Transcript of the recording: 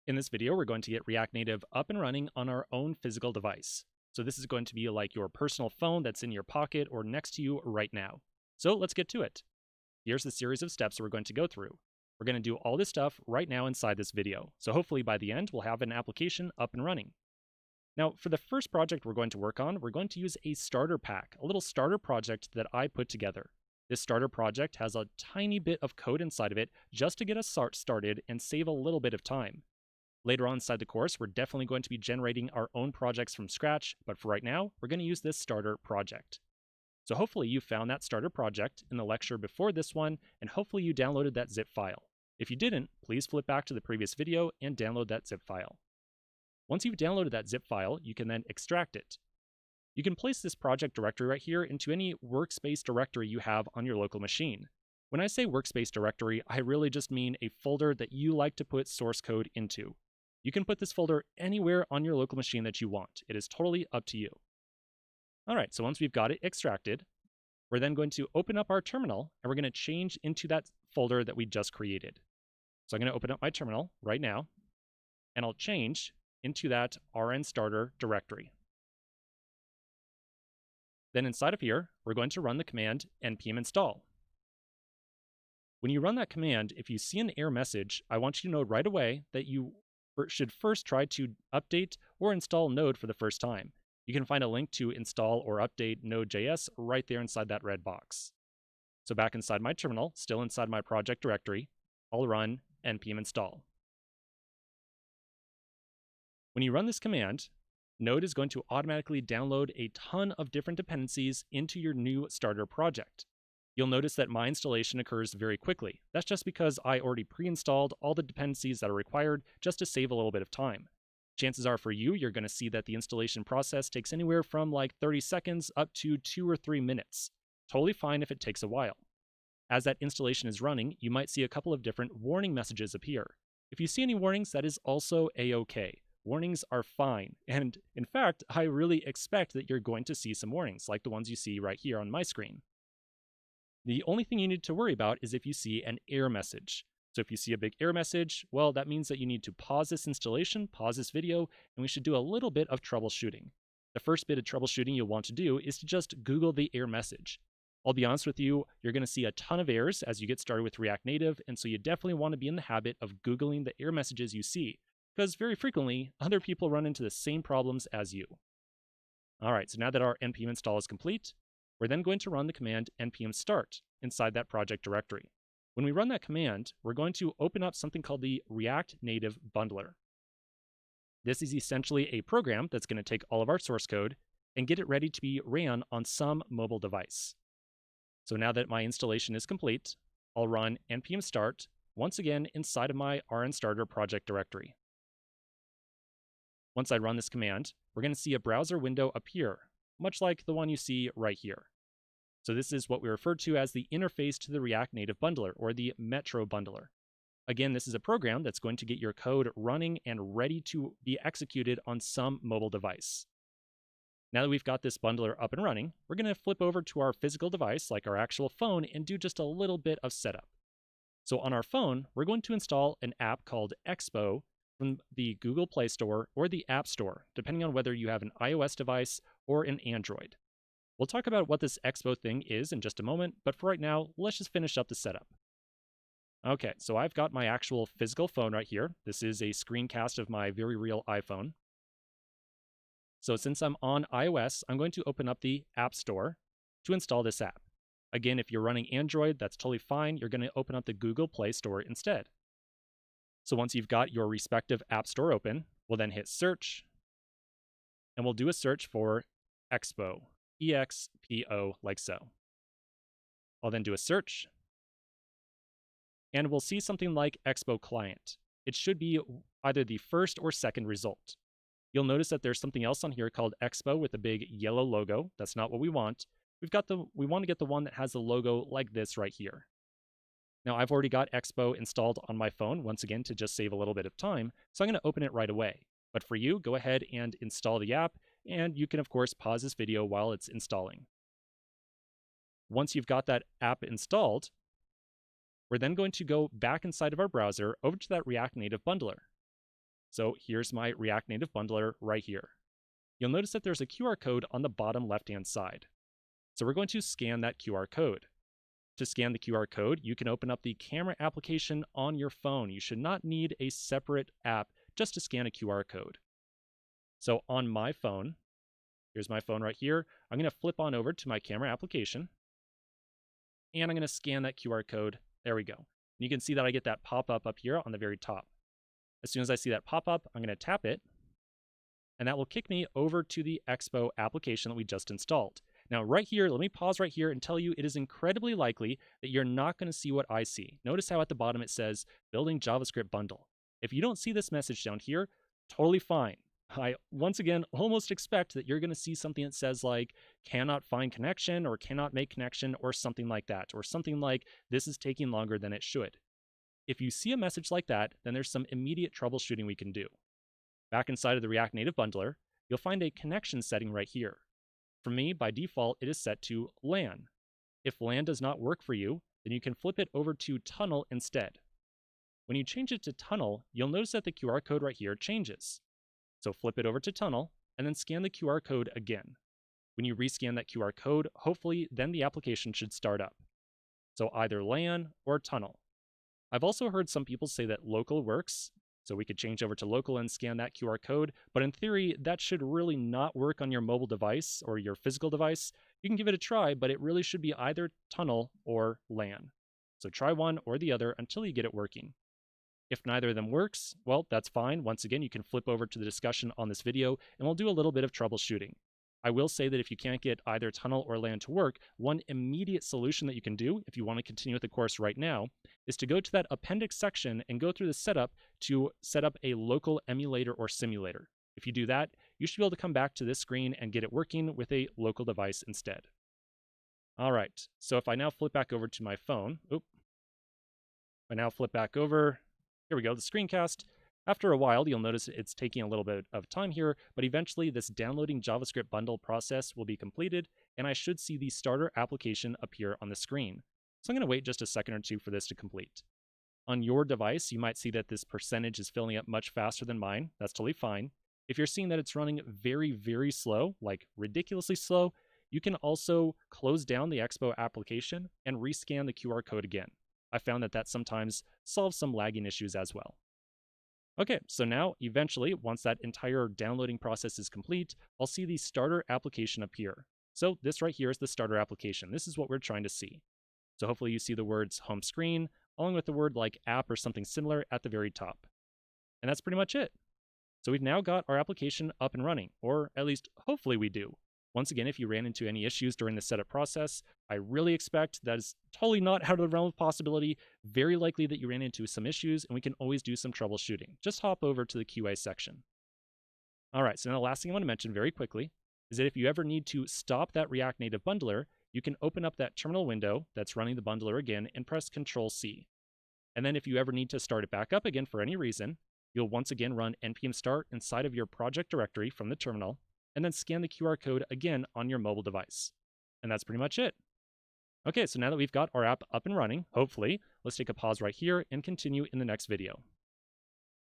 In this video, we're going to get React Native up and running on our own physical device. So this is going to be like your personal phone that's in your pocket or next to you right now. So let's get to it. Here's the series of steps we're going to go through. We're going to do all this stuff right now inside this video. So hopefully by the end, we'll have an application up and running. Now, for the first project we're going to work on, we're going to use a starter pack, a little starter project that I put together. This starter project has a tiny bit of code inside of it just to get us started and save a little bit of time. Later on inside the course, we're definitely going to be generating our own projects from scratch, but for right now, we're going to use this starter project. So hopefully you found that starter project in the lecture before this one, and hopefully you downloaded that zip file. If you didn't, please flip back to the previous video and download that zip file. Once you've downloaded that zip file, you can then extract it. You can place this project directory right here into any workspace directory you have on your local machine. When I say workspace directory, I really just mean a folder that you like to put source code into. You can put this folder anywhere on your local machine that you want. It is totally up to you. All right, so once we've got it extracted, we're then going to open up our terminal and we're going to change into that folder that we just created. So I'm going to open up my terminal right now and I'll change into that rnstarter directory. Then inside of here, we're going to run the command npm install. When you run that command, if you see an error message, I want you to know right away that you should first try to update or install Node for the first time. You can find a link to install or update Node.js right there inside that red box. So back inside my terminal, still inside my project directory, I'll run npm install. When you run this command, Node is going to automatically download a ton of different dependencies into your new starter project. You'll notice that my installation occurs very quickly. That's just because I already pre-installed all the dependencies that are required just to save a little bit of time. Chances are for you, you're going to see that the installation process takes anywhere from like 30 seconds up to 2 or 3 minutes. Totally fine if it takes a while. As that installation is running, you might see a couple of different warning messages appear. If you see any warnings, that is also a-okay. Warnings are fine, and in fact, I really expect that you're going to see some warnings, like the ones you see right here on my screen. The only thing you need to worry about is if you see an error message. So if you see a big error message, well, that means that you need to pause this installation, pause this video, and we should do a little bit of troubleshooting. The first bit of troubleshooting you'll want to do is to just Google the error message. I'll be honest with you, you're going to see a ton of errors as you get started with React Native, and so you definitely want to be in the habit of Googling the error messages you see, because very frequently, other people run into the same problems as you. All right, so now that our npm install is complete, we're then going to run the command npm start inside that project directory. When we run that command, we're going to open up something called the React Native Bundler. This is essentially a program that's going to take all of our source code and get it ready to be ran on some mobile device. So now that my installation is complete, I'll run npm start once again inside of my rnstarter project directory. Once I run this command, we're going to see a browser window appear, much like the one you see right here. So this is what we refer to as the interface to the React Native Bundler, or the Metro Bundler. Again, this is a program that's going to get your code running and ready to be executed on some mobile device. Now that we've got this bundler up and running, we're going to flip over to our physical device, like our actual phone, and do just a little bit of setup. So on our phone, we're going to install an app called Expo from the Google Play Store or the App Store, depending on whether you have an iOS device or an Android. We'll talk about what this Expo thing is in just a moment, but for right now, let's just finish up the setup. Okay, so I've got my actual physical phone right here. This is a screencast of my very real iPhone. So since I'm on iOS, I'm going to open up the App Store to install this app. Again, if you're running Android, that's totally fine. You're going to open up the Google Play Store instead. So once you've got your respective App Store open, we'll then hit search, and we'll do a search for Expo, E-X-P-O, like so. I'll then do a search, and we'll see something like Expo Client. It should be either the first or second result. You'll notice that there's something else on here called Expo with a big yellow logo. That's not what we want. We want to get the one that has the logo like this right here. Now, I've already got Expo installed on my phone, once again, to just save a little bit of time, so I'm going to open it right away. But for you, go ahead and install the app, and you can, of course, pause this video while it's installing. Once you've got that app installed, we're then going to go back inside of our browser over to that React Native Bundler. So here's my React Native bundler right here. You'll notice that there's a QR code on the bottom left-hand side. So we're going to scan that QR code. To scan the QR code, you can open up the camera application on your phone. You should not need a separate app just to scan a QR code. So on my phone, here's my phone right here. I'm going to flip on over to my camera application, and I'm going to scan that QR code. There we go. And you can see that I get that pop-up up here on the very top. As soon as I see that pop-up, I'm going to tap it, and that will kick me over to the Expo application that we just installed. Now, right here, let me pause right here and tell you it is incredibly likely that you're not going to see what I see. Notice how at the bottom it says, Building JavaScript Bundle. If you don't see this message down here, totally fine. I, once again, almost expect that you're going to see something that says like, cannot find connection, or cannot make connection, or something like that, or something like, this is taking longer than it should. If you see a message like that, then there's some immediate troubleshooting we can do. Back inside of the React Native bundler, you'll find a connection setting right here. For me, by default, it is set to LAN. If LAN does not work for you, then you can flip it over to Tunnel instead. When you change it to Tunnel, you'll notice that the QR code right here changes. So flip it over to Tunnel, and then scan the QR code again. When you rescan that QR code, hopefully then the application should start up. So either LAN or Tunnel. I've also heard some people say that local works, so we could change over to local and scan that QR code, but in theory, that should really not work on your mobile device or your physical device. You can give it a try, but it really should be either Tunnel or LAN. So try one or the other until you get it working. If neither of them works, well, that's fine. Once again, you can flip over to the discussion on this video, and we'll do a little bit of troubleshooting. I will say that if you can't get either Tunnel or LAN to work, one immediate solution that you can do, if you want to continue with the course right now, is to go to that appendix section and go through the setup to set up a local emulator or simulator. If you do that, you should be able to come back to this screen and get it working with a local device instead. All right, so if I now flip back over to my phone, here we go, the screencast. After a while, you'll notice it's taking a little bit of time here, but eventually this downloading JavaScript bundle process will be completed, and I should see the starter application appear on the screen. So I'm going to wait just a second or two for this to complete. On your device, you might see that this percentage is filling up much faster than mine. That's totally fine. If you're seeing that it's running very, very slow, like ridiculously slow, you can also close down the Expo application and rescan the QR code again. I found that sometimes solves some lagging issues as well. Okay, so now, eventually, once that entire downloading process is complete, I'll see the starter application appear. So this right here is the starter application. This is what we're trying to see. So hopefully you see the words home screen, along with the word like app or something similar at the very top. And that's pretty much it. So we've now got our application up and running, or at least hopefully we do. Once again, if you ran into any issues during the setup process, I really expect that is totally not out of the realm of possibility. Very likely that you ran into some issues, and we can always do some troubleshooting. Just hop over to the QA section. All right, so now the last thing I want to mention very quickly is that if you ever need to stop that React Native bundler, you can open up that terminal window that's running the bundler again and press Control-C. And then if you ever need to start it back up again for any reason, you'll once again run npm start inside of your project directory from the terminal, and then scan the QR code again on your mobile device. And that's pretty much it. Okay, so now that we've got our app up and running, hopefully, let's take a pause right here and continue in the next video.